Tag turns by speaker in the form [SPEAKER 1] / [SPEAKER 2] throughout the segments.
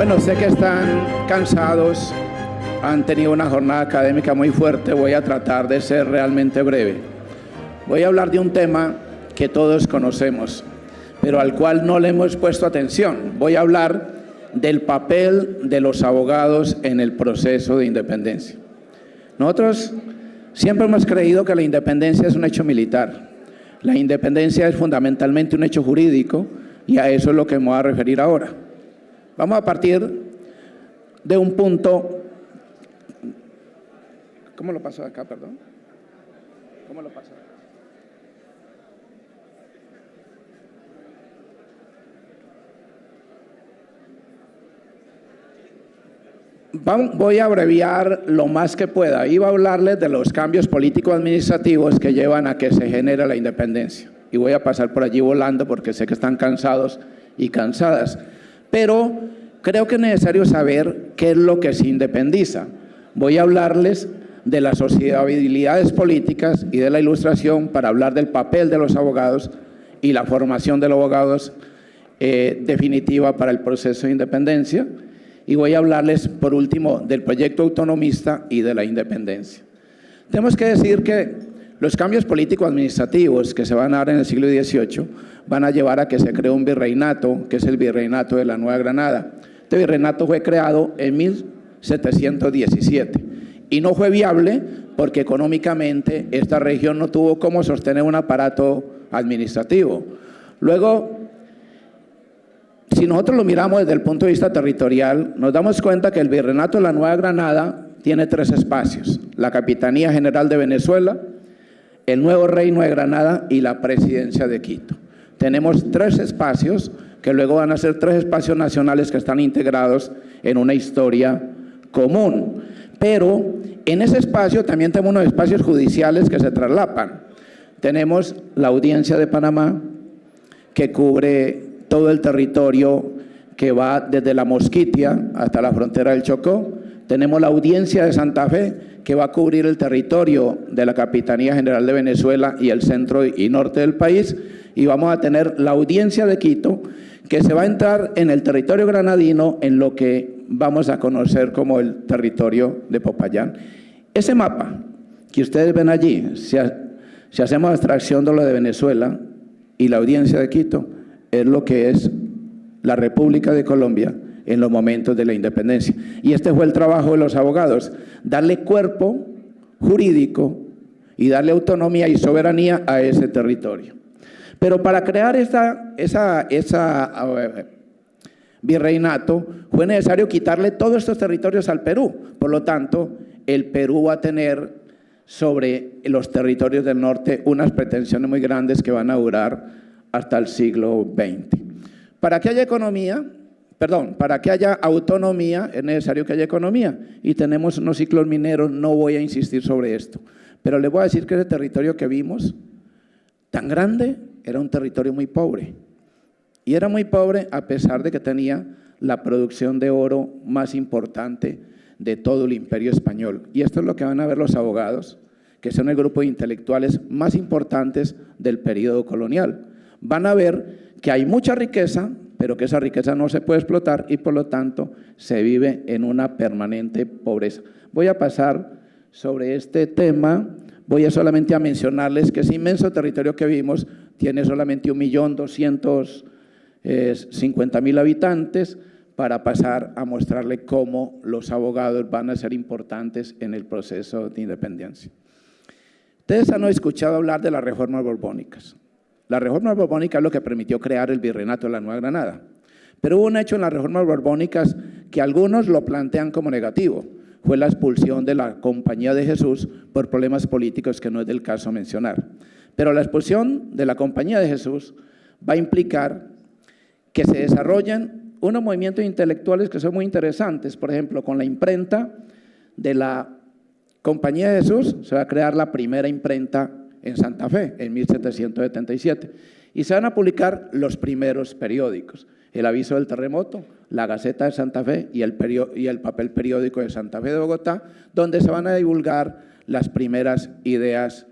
[SPEAKER 1] Bueno, sé que están cansados, han tenido una jornada académica muy fuerte, voy a tratar de ser realmente breve. Voy a hablar de un tema que todos conocemos, pero al cual no le hemos puesto atención. Voy a hablar del papel de los abogados en el proceso de independencia. Nosotros siempre hemos creído que la independencia es un hecho militar. La independencia es fundamentalmente un hecho jurídico y a eso es lo que me voy a referir ahora. Vamos a partir de un punto. ¿Cómo lo paso de acá, perdón? ¿Cómo lo paso? Voy a abreviar lo más que pueda. Iba a hablarles de los cambios político-administrativos que llevan a que se genere la independencia. Y voy a pasar por allí volando porque sé que están cansados y cansadas. Pero creo que es necesario saber qué es lo que se independiza. Voy a hablarles de las sociabilidades políticas y de la ilustración para hablar del papel de los abogados y la formación de los abogados definitiva para el proceso de independencia. Y voy a hablarles, por último, del proyecto autonomista y de la independencia. Tenemos que decir que los cambios político-administrativos que se van a dar en el siglo XVIII van a llevar a que se cree un virreinato, que es el virreinato de la Nueva Granada. Este virreinato fue creado en 1717 y no fue viable porque económicamente esta región no tuvo cómo sostener un aparato administrativo. Luego, si nosotros lo miramos desde el punto de vista territorial, nos damos cuenta que el virreinato de la Nueva Granada tiene 3 espacios: la Capitanía General de Venezuela, el Nuevo Reino de Granada y la Presidencia de Quito. Tenemos 3 espacios que luego van a ser 3 espacios nacionales que están integrados en una historia común. Pero en ese espacio también tenemos unos espacios judiciales que se traslapan. Tenemos la Audiencia de Panamá, que cubre todo el territorio que va desde la Mosquitia hasta la frontera del Chocó. Tenemos la Audiencia de Santa Fe, que va a cubrir el territorio de la Capitanía General de Venezuela y el centro y norte del país. Y vamos a tener la Audiencia de Quito, que se va a entrar en el territorio granadino, en lo que vamos a conocer como el territorio de Popayán. Ese mapa que ustedes ven allí, si hacemos abstracción de lo de Venezuela y la Audiencia de Quito, es lo que es la República de Colombia en los momentos de la independencia. Y este fue el trabajo de los abogados: darle cuerpo jurídico y darle autonomía y soberanía a ese territorio. Pero para crear virreinato fue necesario quitarle todos estos territorios al Perú. Por lo tanto, el Perú va a tener sobre los territorios del norte unas pretensiones muy grandes que van a durar hasta el siglo XX. Para que haya autonomía es necesario que haya economía, y tenemos unos ciclos mineros. No voy a insistir sobre esto, pero les voy a decir que ese territorio que vimos tan grande era un territorio muy pobre, y era muy pobre a pesar de que tenía la producción de oro más importante de todo el imperio español. Y esto es lo que van a ver los abogados, que son el grupo de intelectuales más importantes del periodo colonial. Van a ver que hay mucha riqueza, pero que esa riqueza no se puede explotar y por lo tanto se vive en una permanente pobreza. Voy a pasar sobre este tema. Voy solamente a mencionarles que ese inmenso territorio que vimos tiene solamente 1.250.000 habitantes, para pasar a mostrarle cómo los abogados van a ser importantes en el proceso de independencia. Ustedes han escuchado hablar de las reformas borbónicas. La reforma borbónica es lo que permitió crear el virreinato de la Nueva Granada. Pero hubo un hecho en las reformas borbónicas que algunos lo plantean como negativo. Fue la expulsión de la Compañía de Jesús por problemas políticos que no es del caso mencionar. Pero la expulsión de la Compañía de Jesús va a implicar que se desarrollen unos movimientos intelectuales que son muy interesantes. Por ejemplo, con la imprenta de la Compañía de Jesús se va a crear la primera imprenta en Santa Fe en 1777 y se van a publicar los primeros periódicos: el Aviso del Terremoto, la Gaceta de Santa Fe y el papel periódico de Santa Fe de Bogotá, donde se van a divulgar las primeras ideas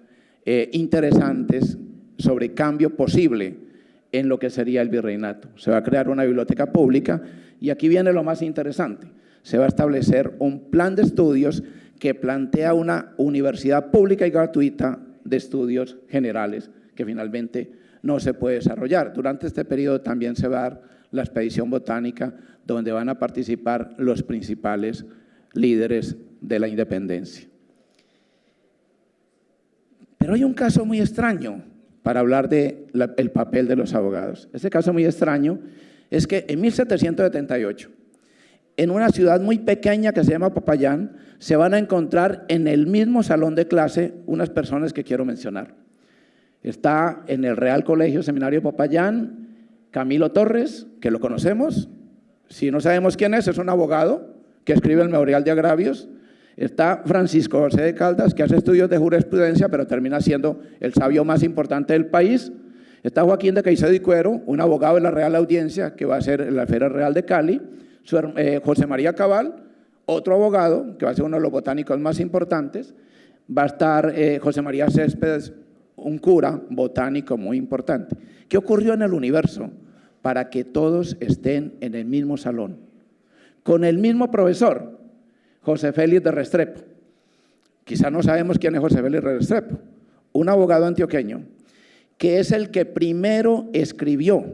[SPEAKER 1] interesantes sobre cambio posible en lo que sería el virreinato. Se va a crear una biblioteca pública Y aquí viene lo más interesante. Se va a establecer un plan de estudios que plantea una universidad pública y gratuita de estudios generales que finalmente no se puede desarrollar. Durante este periodo también se va a dar la expedición botánica, donde van a participar los principales líderes de la independencia. Pero hay un caso muy extraño para hablar del papel de los abogados. Ese caso muy extraño es que en 1778, en una ciudad muy pequeña que se llama Popayán, se van a encontrar en el mismo salón de clase unas personas que quiero mencionar. Está en el Real Colegio Seminario Popayán Camilo Torres, que lo conocemos. Si no sabemos quién es un abogado que escribe el Memorial de Agravios. Está Francisco José de Caldas, que hace estudios de jurisprudencia, pero termina siendo el sabio más importante del país. Está Joaquín de Caicedo y Cuero, un abogado de la Real Audiencia, que va a ser en la Feria Real de Cali. José María Cabal, otro abogado, que va a ser uno de los botánicos más importantes. Va a estar José María Céspedes, un cura botánico muy importante. ¿Qué ocurrió en el universo para que todos estén en el mismo salón? Con el mismo profesor, José Félix de Restrepo. Quizá no sabemos quién es José Félix de Restrepo, un abogado antioqueño, que es el que primero escribió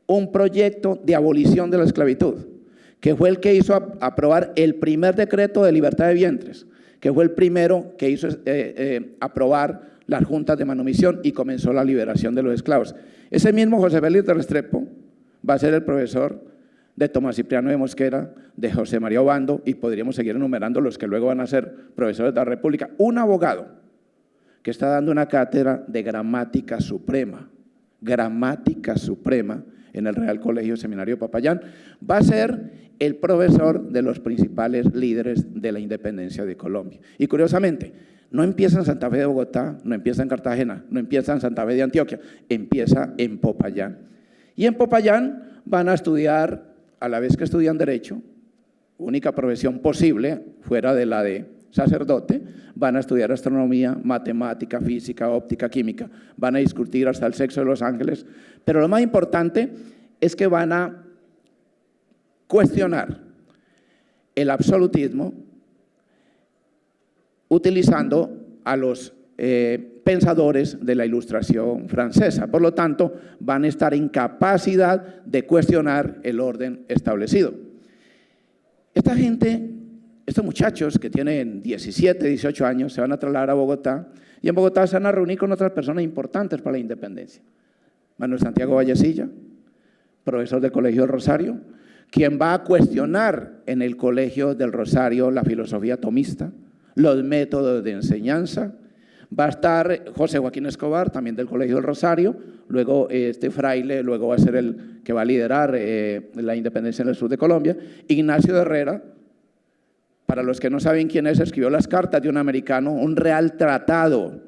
[SPEAKER 1] un proyecto de abolición de la esclavitud, que fue el que hizo aprobar el primer decreto de libertad de vientres, que fue el primero que hizo aprobar las juntas de manumisión y comenzó la liberación de los esclavos. Ese mismo José Félix de Restrepo va a ser el profesor de Tomás Cipriano de Mosquera, de José María Obando, y podríamos seguir enumerando los que luego van a ser profesores de la República. Un abogado que está dando una cátedra de gramática suprema en el Real Colegio Seminario Popayán, va a ser el profesor de los principales líderes de la independencia de Colombia. Y curiosamente, no empieza en Santa Fe de Bogotá, no empieza en Cartagena, no empieza en Santa Fe de Antioquia, empieza en Popayán. Y en Popayán van a estudiar, a la vez que estudian Derecho, única profesión posible fuera de la de sacerdote, van a estudiar astronomía, matemática, física, óptica, química, van a discutir hasta el sexo de los ángeles, pero lo más importante es que van a cuestionar el absolutismo utilizando a los pensadores de la Ilustración francesa. Por lo tanto, van a estar en capacidad de cuestionar el orden establecido. Esta gente, estos muchachos que tienen 17, 18 años, se van a trasladar a Bogotá y en Bogotá se van a reunir con otras personas importantes para la independencia. Manuel Santiago Vallecilla, profesor del Colegio del Rosario, quien va a cuestionar en el Colegio del Rosario la filosofía tomista, los métodos de enseñanza. Va a estar José Joaquín Escobar, también del Colegio del Rosario, luego este fraile, luego va a ser el que va a liderar la independencia en el sur de Colombia. Ignacio de Herrera, para los que no saben quién es, escribió Las Cartas de un Americano, un real tratado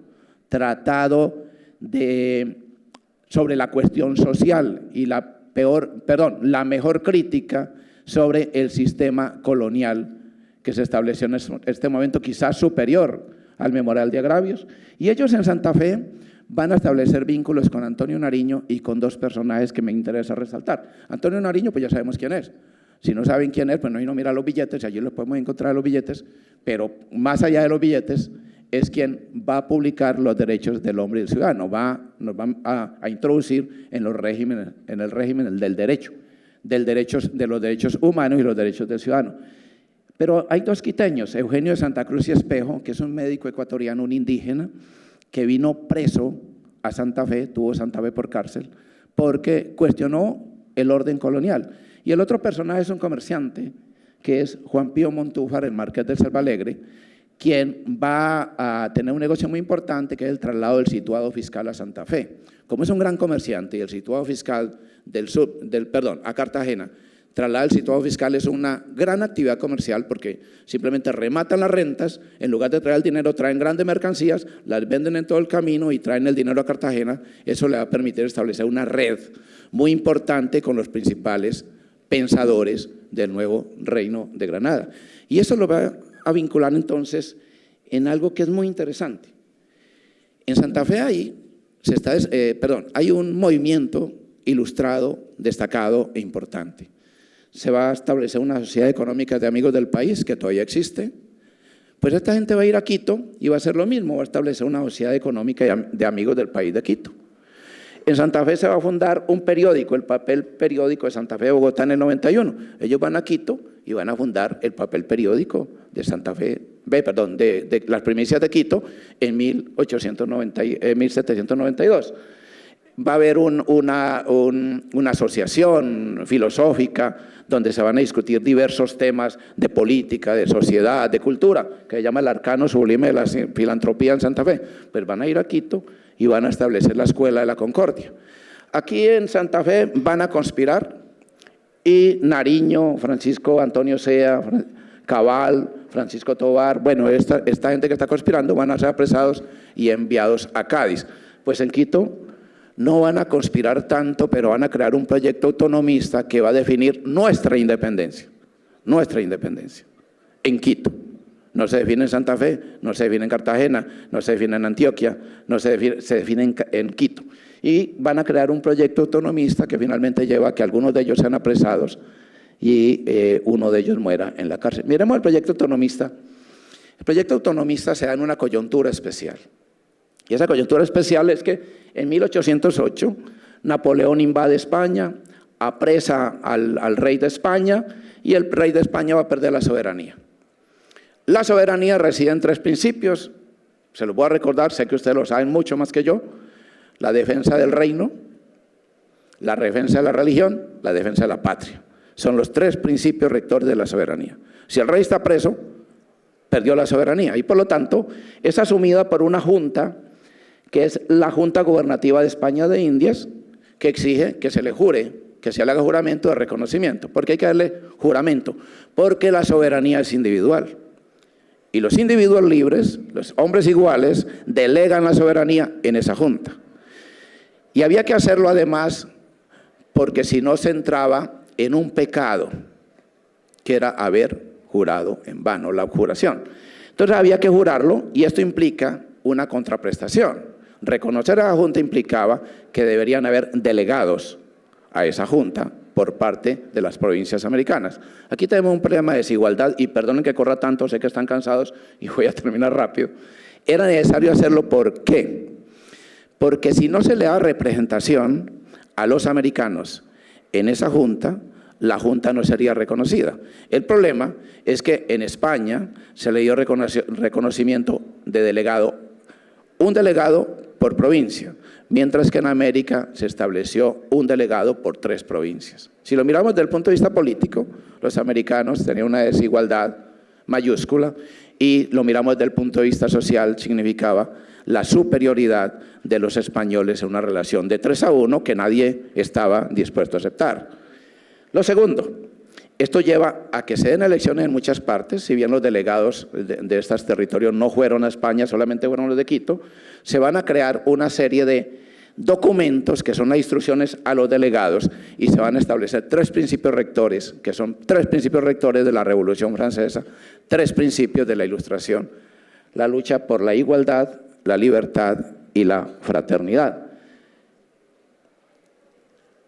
[SPEAKER 1] sobre la cuestión social y la mejor crítica sobre el sistema colonial que se estableció en este momento, quizás superior al Memorial de Agravios. Y ellos en Santa Fe van a establecer vínculos con Antonio Nariño y con dos personajes que me interesa resaltar. Antonio Nariño, pues ya sabemos quién es. Si no saben quién es, pues no mira los billetes, allí los podemos encontrar los billetes, pero más allá de los billetes es quien va a publicar los derechos del hombre y del ciudadano, nos va a introducir en el régimen del derecho, de los derechos humanos y los derechos del ciudadano. Pero hay dos quiteños, Eugenio de Santa Cruz y Espejo, que es un médico ecuatoriano, un indígena, que vino preso a Santa Fe, tuvo Santa Fe por cárcel, porque cuestionó el orden colonial. Y el otro personaje es un comerciante, que es Juan Pío Montúfar, el marqués de Salvalegre, quien va a tener un negocio muy importante, que es el traslado del situado fiscal a Santa Fe. Como es un gran comerciante y el situado fiscal a Cartagena, trasladar el situado fiscal es una gran actividad comercial porque simplemente rematan las rentas, en lugar de traer el dinero traen grandes mercancías, las venden en todo el camino y traen el dinero a Cartagena. Eso le va a permitir establecer una red muy importante con los principales pensadores del nuevo Reino de Granada. Y eso lo va a vincular entonces en algo que es muy interesante. En Santa Fe hay un movimiento ilustrado, destacado e importante. se va a establecer una sociedad económica de amigos del país, que todavía existe. Pues esta gente va a ir a Quito y va a hacer lo mismo, va a establecer una sociedad económica de amigos del país de Quito. En Santa Fe se va a fundar un periódico, el Papel Periódico de Santa Fe de Bogotá en el 91. Ellos van a Quito y van a fundar el Papel Periódico de Santa Fe, de las Primicias de Quito en 1792. Va a haber una asociación filosófica donde se van a discutir diversos temas de política, de sociedad, de cultura, que se llama el Arcano Sublime de la Filantropía en Santa Fe. Pues van a ir a Quito y van a establecer la Escuela de la Concordia. Aquí en Santa Fe van a conspirar y Nariño, Francisco Antonio Sea, Cabal, Francisco Tovar, bueno, esta gente que está conspirando van a ser apresados y enviados a Cádiz. Pues en Quito no van a conspirar tanto, pero van a crear un proyecto autonomista que va a definir nuestra independencia en Quito. No se define en Santa Fe, no se define en Cartagena, no se define en Antioquia, se define en Quito. Y van a crear un proyecto autonomista que finalmente lleva a que algunos de ellos sean apresados y uno de ellos muera en la cárcel. Miremos el proyecto autonomista. El proyecto autonomista se da en una coyuntura especial. Y esa coyuntura especial es que en 1808 Napoleón invade España, apresa al rey de España y el rey de España va a perder la soberanía. La soberanía reside en tres principios, se los voy a recordar, sé que ustedes lo saben mucho más que yo: la defensa del reino, la defensa de la religión, la defensa de la patria. Son los tres principios rectores de la soberanía. Si el rey está preso, perdió la soberanía y por lo tanto es asumida por una junta que es la Junta Gubernativa de España de Indias, que exige que se le jure, que se le haga juramento de reconocimiento. ¿Por qué hay que darle juramento? Porque la soberanía es individual. Y los individuos libres, los hombres iguales, delegan la soberanía en esa junta. Y había que hacerlo además porque si no se entraba en un pecado, que era haber jurado en vano, la abjuración. Entonces había que jurarlo y esto implica una contraprestación. Reconocer a la junta implicaba que deberían haber delegados a esa junta por parte de las provincias americanas. Aquí tenemos un problema de desigualdad y perdonen que corra tanto, sé que están cansados y voy a terminar rápido. Era necesario hacerlo, ¿por qué? Porque si no se le da representación a los americanos en esa junta, la junta no sería reconocida. El problema es que en España se le dio reconocimiento de delegado, un delegado por provincia, mientras que en América se estableció un delegado por 3 provincias. Si lo miramos desde el punto de vista político, los americanos tenían una desigualdad mayúscula y lo miramos desde el punto de vista social, significaba la superioridad de los españoles en una relación de 3-1 que nadie estaba dispuesto a aceptar. Lo segundo, esto lleva a que se den elecciones en muchas partes, si bien los delegados de estos territorios no fueron a España, solamente fueron los de Quito, se van a crear una serie de documentos que son las instrucciones a los delegados y se van a establecer 3 principios rectores, que son 3 principios rectores de la Revolución Francesa, 3 principios de la Ilustración: la lucha por la igualdad, la libertad y la fraternidad.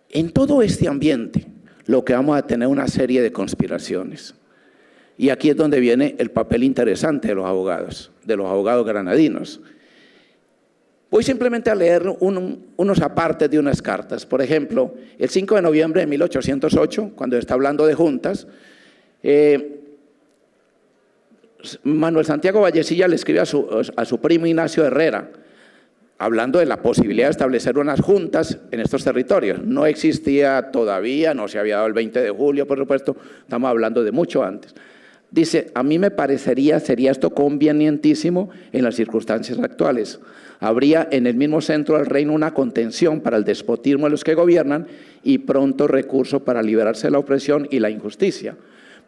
[SPEAKER 1] En todo este ambiente, lo que vamos a tener una serie de conspiraciones. Y aquí es donde viene el papel interesante de los abogados granadinos. Voy simplemente a leer unos apartes de unas cartas. Por ejemplo, el 5 de noviembre de 1808, cuando está hablando de juntas, Manuel Santiago Vallecilla le escribe a su primo Ignacio Herrera, hablando de la posibilidad de establecer unas juntas en estos territorios. No existía todavía, no se había dado el 20 de julio, por supuesto, estamos hablando de mucho antes. Dice: a mí me parecería, sería esto convenientísimo en las circunstancias actuales. Habría en el mismo centro del reino una contención para el despotismo de los que gobiernan y pronto recurso para liberarse de la opresión y la injusticia.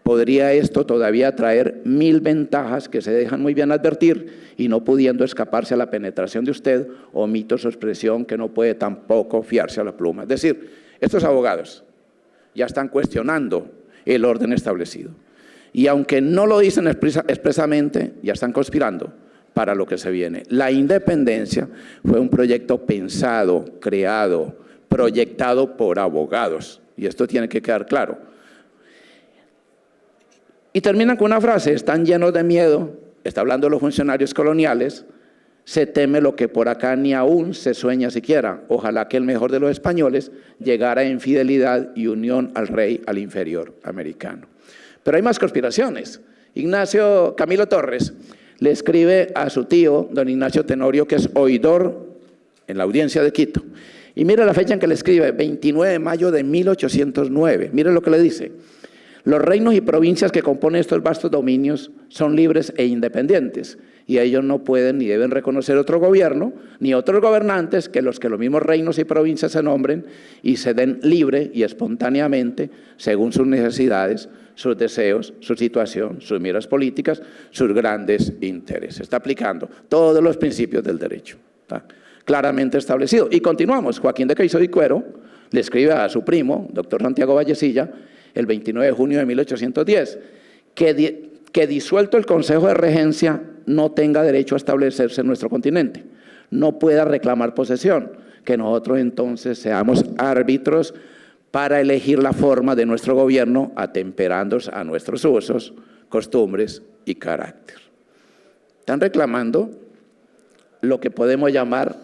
[SPEAKER 1] Podría esto todavía traer 1000 ventajas que se dejan muy bien advertir y no pudiendo escaparse a la penetración de usted, omito su expresión que no puede tampoco fiarse a la pluma. Es decir, estos abogados ya están cuestionando el orden establecido. Y aunque no lo dicen expresamente, ya están conspirando para lo que se viene. La independencia fue un proyecto pensado, creado, proyectado por abogados. Y esto tiene que quedar claro. Y terminan con una frase: están llenos de miedo, está hablando de los funcionarios coloniales, se teme lo que por acá ni aún se sueña siquiera. Ojalá que el mejor de los españoles llegara en fidelidad y unión al rey, al inferior americano. Pero hay más conspiraciones. Camilo Torres le escribe a su tío, don Ignacio Tenorio, que es oidor en la audiencia de Quito. Y mire la fecha en que le escribe: 29 de mayo de 1809. Mire lo que le dice: los reinos y provincias que componen estos vastos dominios son libres e independientes, y ellos no pueden ni deben reconocer otro gobierno, ni otros gobernantes que los mismos reinos y provincias se nombren y se den libre y espontáneamente, según sus necesidades, sus deseos, su situación, sus miras políticas, sus grandes intereses. Está aplicando todos los principios del derecho, ¿está? Claramente establecido. Y continuamos. Joaquín de Caicedo y Cuero le escribe a su primo, doctor Santiago Vallecilla, el 29 de junio de 1810, que disuelto el Consejo de Regencia no tenga derecho a establecerse en nuestro continente, no pueda reclamar posesión, que nosotros entonces seamos árbitros para elegir la forma de nuestro gobierno, atemperándose a nuestros usos, costumbres y carácter. Están reclamando lo que podemos llamar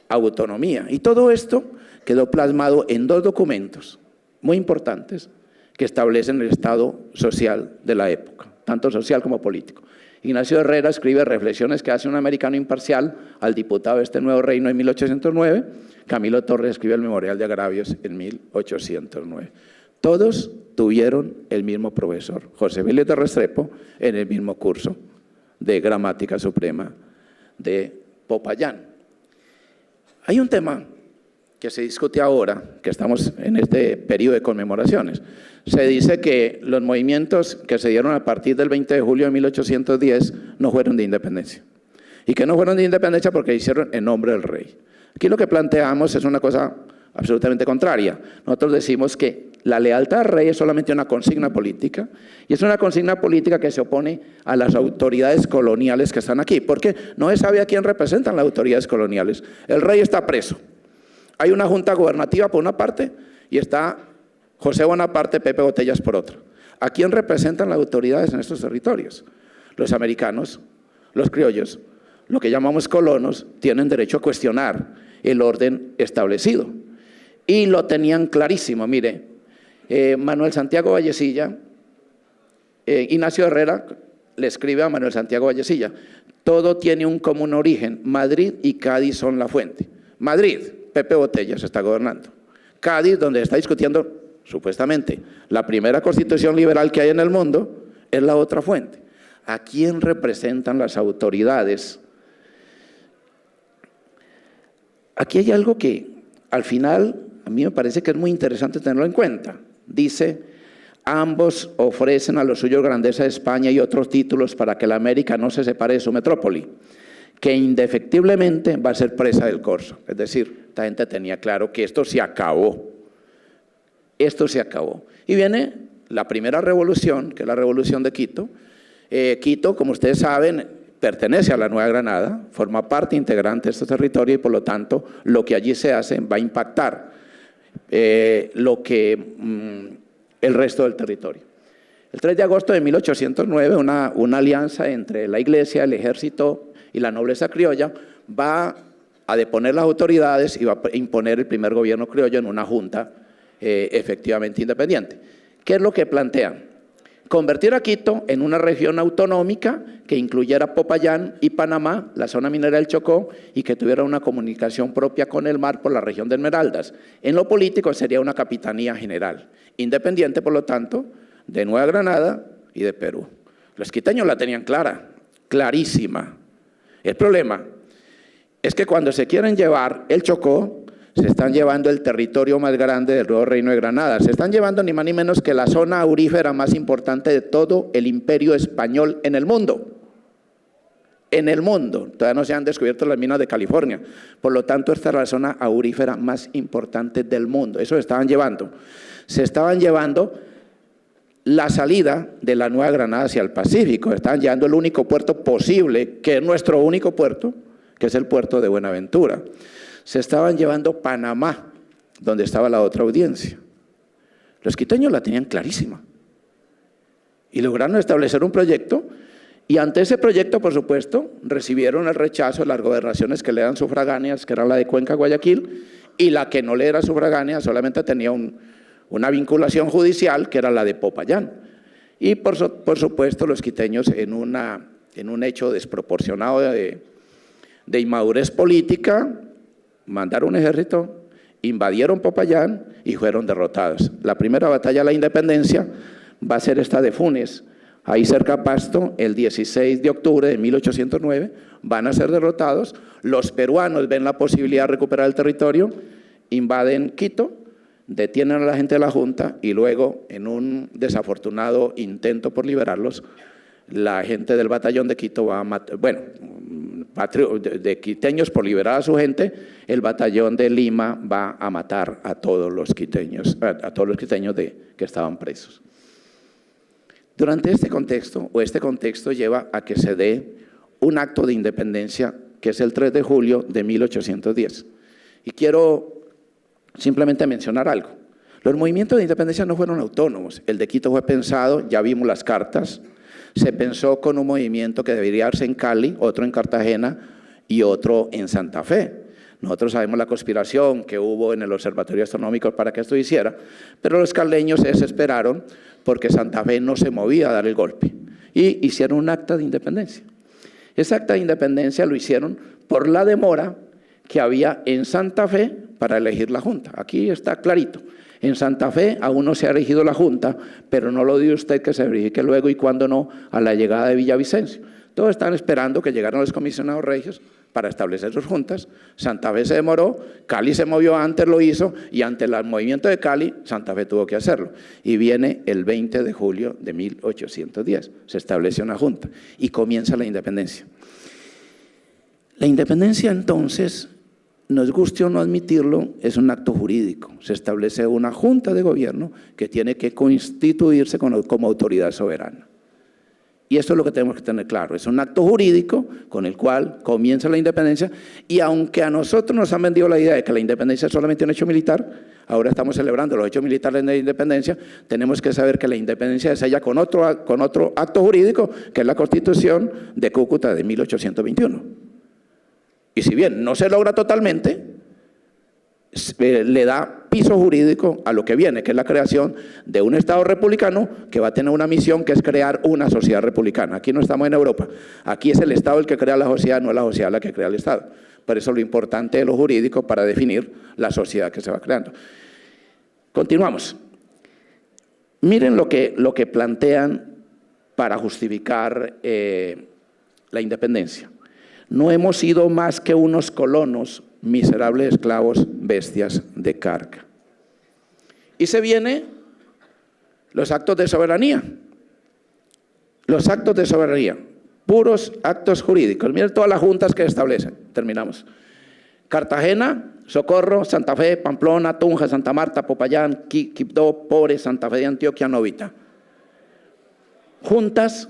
[SPEAKER 1] autonomía. Y todo esto quedó plasmado en dos documentos muy importantes que establecen el estado social de la época, tanto social como político. Ignacio Herrera escribe Reflexiones que hace un americano imparcial al diputado de este nuevo reino en 1809. Camilo Torres escribe el Memorial de Agravios en 1809. Todos tuvieron el mismo profesor, José Vélez de Restrepo, en el mismo curso de Gramática Suprema de Popayán. Hay un tema que se discute ahora, que estamos en este periodo de conmemoraciones. Se dice que los movimientos que se dieron a partir del 20 de julio de 1810 no fueron de independencia. Y que no fueron de independencia porque hicieron en nombre del rey. Aquí lo que planteamos es una cosa absolutamente contraria. Nosotros decimos que la lealtad al rey es solamente una consigna política, y es una consigna política que se opone a las autoridades coloniales que están aquí, porque no se sabe a quién representan las autoridades coloniales. El rey está preso. Hay una junta gubernativa por una parte y está José Bonaparte, Pepe Botellas por otra. ¿A quién representan las autoridades en estos territorios? Los americanos, los criollos, lo que llamamos colonos, tienen derecho a cuestionar el orden establecido. Y lo tenían clarísimo. Mire, Manuel Santiago Vallecilla, Ignacio Herrera le escribe a Manuel Santiago Vallecilla: todo tiene un común origen, Madrid y Cádiz son la fuente. Madrid, Pepe Botellas está gobernando. Cádiz, donde está discutiendo supuestamente la primera constitución liberal que hay en el mundo, es la otra fuente. ¿A quién representan las autoridades? Aquí hay algo que al final a mí me parece que es muy interesante tenerlo en cuenta. Dice: ambos ofrecen a los suyos grandeza de España y otros títulos para que la América no se separe de su metrópoli, que indefectiblemente va a ser presa del corso. Es decir, esta gente tenía claro que esto se acabó. Esto se acabó. Y viene la primera revolución, que es la revolución de Quito. Quito, como ustedes saben, pertenece a la Nueva Granada, forma parte integrante de este territorio y por lo tanto lo que allí se hace va a impactar el resto del territorio. El 3 de agosto de 1809, una alianza entre la iglesia, el ejército y la nobleza criolla va a deponer las autoridades y va a imponer el primer gobierno criollo en una junta efectivamente independiente. ¿Qué es lo que plantean? Convertir a Quito en una región autonómica que incluyera Popayán y Panamá, la zona minera del Chocó, y que tuviera una comunicación propia con el mar por la región de Esmeraldas. En lo político sería una capitanía general, independiente por lo tanto de Nueva Granada y de Perú. Los quiteños la tenían clara, clarísima. El problema es que cuando se quieren llevar el Chocó, se están llevando el territorio más grande del nuevo Reino de Granada. Se están llevando ni más ni menos que la zona aurífera más importante de todo el imperio español en el mundo. En el mundo. Todavía no se han descubierto las minas de California. Por lo tanto, esta es la zona aurífera más importante del mundo. Eso se estaban llevando. Se estaban llevando la salida de la Nueva Granada hacia el Pacífico. Estaban llevando el único puerto posible, que es nuestro único puerto, que es el puerto de Buenaventura. Se estaban llevando Panamá, donde estaba la otra audiencia. Los quiteños la tenían clarísima. Y lograron establecer un proyecto, y ante ese proyecto, por supuesto, recibieron el rechazo de las gobernaciones que le eran sufragáneas, que era la de Cuenca, Guayaquil, y la que no le era sufragánea solamente tenía una vinculación judicial, que era la de Popayán. Y por supuesto los quiteños, en un hecho desproporcionado de inmadurez política, mandaron un ejército, invadieron Popayán y fueron derrotados. La primera batalla de la independencia va a ser esta de Funes, ahí cerca a Pasto, el 16 de octubre de 1809, van a ser derrotados. Los peruanos ven la posibilidad de recuperar el territorio, invaden Quito, detienen a la gente de la Junta y luego, en un desafortunado intento por liberarlos, la gente del batallón de Quito va a matar, bueno, de quiteños por liberar a su gente, el batallón de Lima va a matar a todos los quiteños, que estaban presos. Durante este contexto lleva a que se dé un acto de independencia, que es el 3 de julio de 1810. Y quiero simplemente mencionar algo. Los movimientos de independencia no fueron autónomos. El de Quito fue pensado, ya vimos las cartas, se pensó con un movimiento que debería darse en Cali, otro en Cartagena y otro en Santa Fe. Nosotros sabemos la conspiración que hubo en el Observatorio Astronómico para que esto hiciera, pero los caleños se desesperaron porque Santa Fe no se movía a dar el golpe y hicieron un acta de independencia. Ese acta de independencia lo hicieron por la demora que había en Santa Fe para elegir la Junta. Aquí está clarito. En Santa Fe aún no se ha elegido la Junta, pero no lo dio usted que se verifique luego y cuándo no a la llegada de Villavicencio. Todos están esperando que llegaran los comisionados regios para establecer sus juntas. Santa Fe se demoró, Cali se movió antes, lo hizo, y ante el movimiento de Cali, Santa Fe tuvo que hacerlo. Y viene el 20 de julio de 1810, se establece una junta y comienza la independencia. La independencia entonces, nos guste o no admitirlo, es un acto jurídico. Se establece una junta de gobierno que tiene que constituirse como autoridad soberana. Y esto es lo que tenemos que tener claro, es un acto jurídico con el cual comienza la independencia, y aunque a nosotros nos han vendido la idea de que la independencia es solamente un hecho militar, ahora estamos celebrando los hechos militares de la independencia, tenemos que saber que la independencia es ella con otro acto jurídico, que es la Constitución de Cúcuta de 1821. Y si bien no se logra totalmente, le da piso jurídico a lo que viene, que es la creación de un Estado republicano que va a tener una misión, que es crear una sociedad republicana. Aquí no estamos en Europa, aquí es el Estado el que crea la sociedad, no es la sociedad la que crea el Estado. Por eso lo importante es lo jurídico para definir la sociedad que se va creando. Continuamos. Miren lo que plantean para justificar la independencia. No hemos sido más que unos colonos, miserables esclavos, bestias de carga. Y se vienen los actos de soberanía. Los actos de soberanía, puros actos jurídicos. Miren todas las juntas que establecen. Terminamos. Cartagena, Socorro, Santa Fe, Pamplona, Tunja, Santa Marta, Popayán, Quibdó, Pore, Santa Fe de Antioquia, Novita. Juntas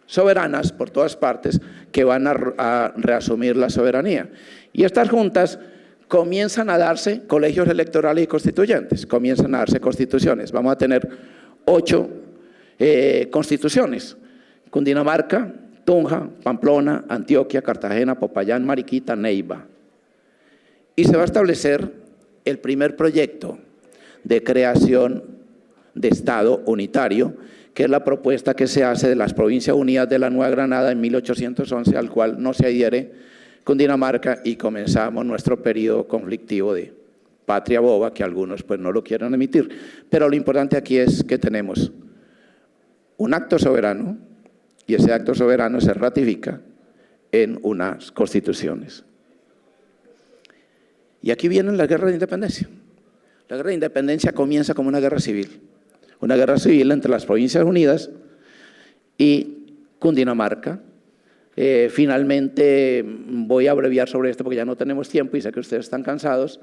[SPEAKER 1] soberanas por todas partes que van a reasumir la soberanía. Y estas juntas comienzan a darse colegios electorales y constituyentes, comienzan a darse constituciones. Vamos a tener 8 constituciones: Cundinamarca, Tunja, Pamplona, Antioquia, Cartagena, Popayán, Mariquita, Neiva. Y se va a establecer el primer proyecto de creación de Estado unitario, que es la propuesta que se hace de las Provincias Unidas de la Nueva Granada en 1811, al cual no se adhiere Cundinamarca, y comenzamos nuestro periodo conflictivo de patria boba, que algunos pues no lo quieren admitir. Pero lo importante aquí es que tenemos un acto soberano, y ese acto soberano se ratifica en unas constituciones. Y aquí viene la guerra de independencia. La guerra de independencia comienza como una guerra civil entre las Provincias Unidas y Cundinamarca. Finalmente, voy a abreviar sobre esto porque ya no tenemos tiempo y sé que ustedes están cansados.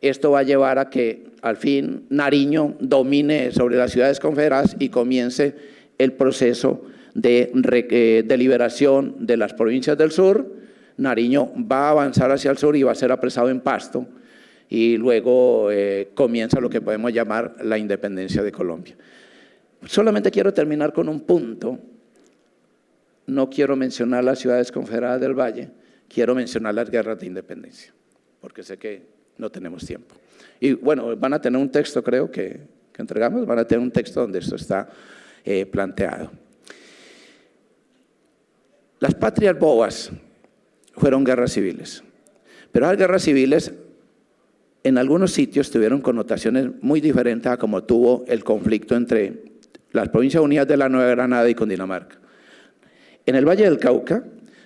[SPEAKER 1] Esto va a llevar a que al fin Nariño domine sobre las ciudades confederadas y comience el proceso de liberación de las provincias del sur. Nariño va a avanzar hacia el sur y va a ser apresado en Pasto, y luego comienza lo que podemos llamar la independencia de Colombia. Solamente quiero terminar con un punto. No quiero mencionar las ciudades confederadas del Valle, quiero mencionar las guerras de independencia, porque sé que no tenemos tiempo. Y bueno, van a tener un texto, creo que entregamos, van a tener un texto donde esto está planteado. Las patrias bobas fueron guerras civiles, pero las guerras civiles en algunos sitios tuvieron connotaciones muy diferentes a como tuvo el conflicto entre las Provincias Unidas de la Nueva Granada y Cundinamarca. En el Valle del Cauca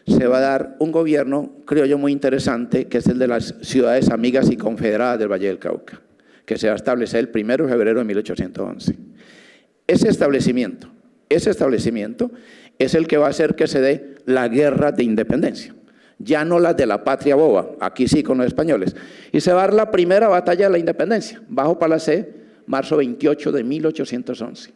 [SPEAKER 1] se va a dar un gobierno, creo yo, muy interesante, que es el de las ciudades amigas y confederadas del Valle del Cauca, que se va a establecer el 1 de febrero de 1811. Ese establecimiento es el que va a hacer que se dé la guerra de independencia, ya no las de la patria boba, aquí sí con los españoles. Y se va a dar la primera batalla de la independencia, bajo Palacé, marzo 28 de 1811.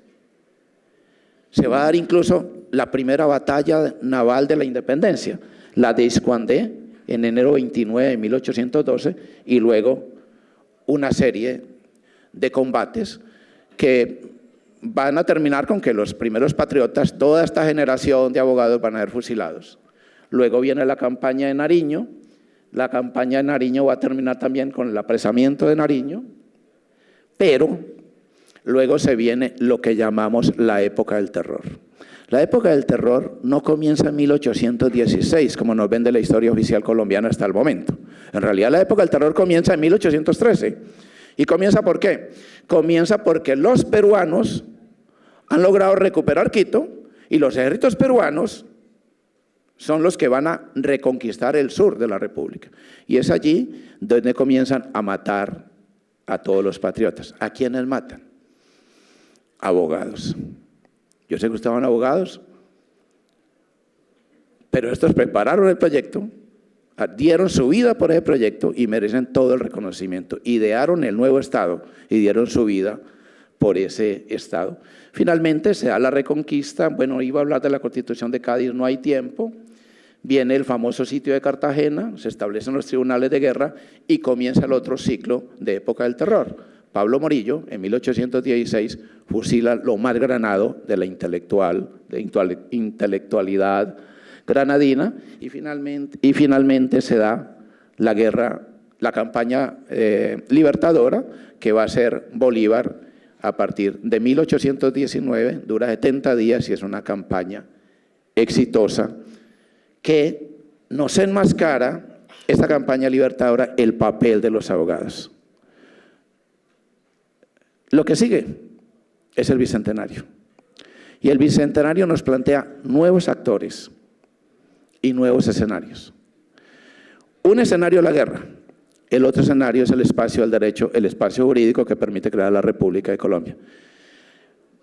[SPEAKER 1] Se va a dar incluso la primera batalla naval de la independencia, la de Iscuandé, en enero 29 de 1812, y luego una serie de combates que van a terminar con que los primeros patriotas, toda esta generación de abogados van a ser fusilados. Luego viene la campaña de Nariño. La campaña de Nariño va a terminar también con el apresamiento de Nariño, pero luego se viene lo que llamamos la época del terror. La época del terror no comienza en 1816, como nos vende la historia oficial colombiana hasta el momento. En realidad la época del terror comienza en 1813. ¿Y comienza por qué? Comienza porque los peruanos han logrado recuperar Quito y los ejércitos peruanos son los que van a reconquistar el sur de la República. Y es allí donde comienzan a matar a todos los patriotas. ¿A quiénes matan? Abogados. Yo sé que ustedes son abogados, pero estos prepararon el proyecto, dieron su vida por ese proyecto y merecen todo el reconocimiento. Idearon el nuevo Estado y dieron su vida por ese Estado. Finalmente se da la reconquista. Bueno, iba a hablar de la Constitución de Cádiz, no hay tiempo. Viene el famoso sitio de Cartagena, se establecen los tribunales de guerra y comienza el otro ciclo de época del terror. Pablo Morillo, en 1816, fusila lo más granado de la intelectualidad granadina y finalmente se da la guerra, la campaña libertadora que va a ser Bolívar a partir de 1819, dura 70 días y es una campaña exitosa que nos enmascara, esta campaña libertadora, el papel de los abogados. Lo que sigue es el Bicentenario. Y el Bicentenario nos plantea nuevos actores y nuevos escenarios. Un escenario es la guerra, el otro escenario es el espacio del derecho, el espacio jurídico que permite crear la República de Colombia.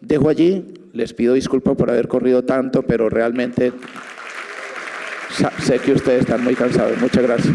[SPEAKER 1] Dejo allí, les pido disculpas por haber corrido tanto, pero realmente sé que ustedes están muy cansados. Muchas gracias.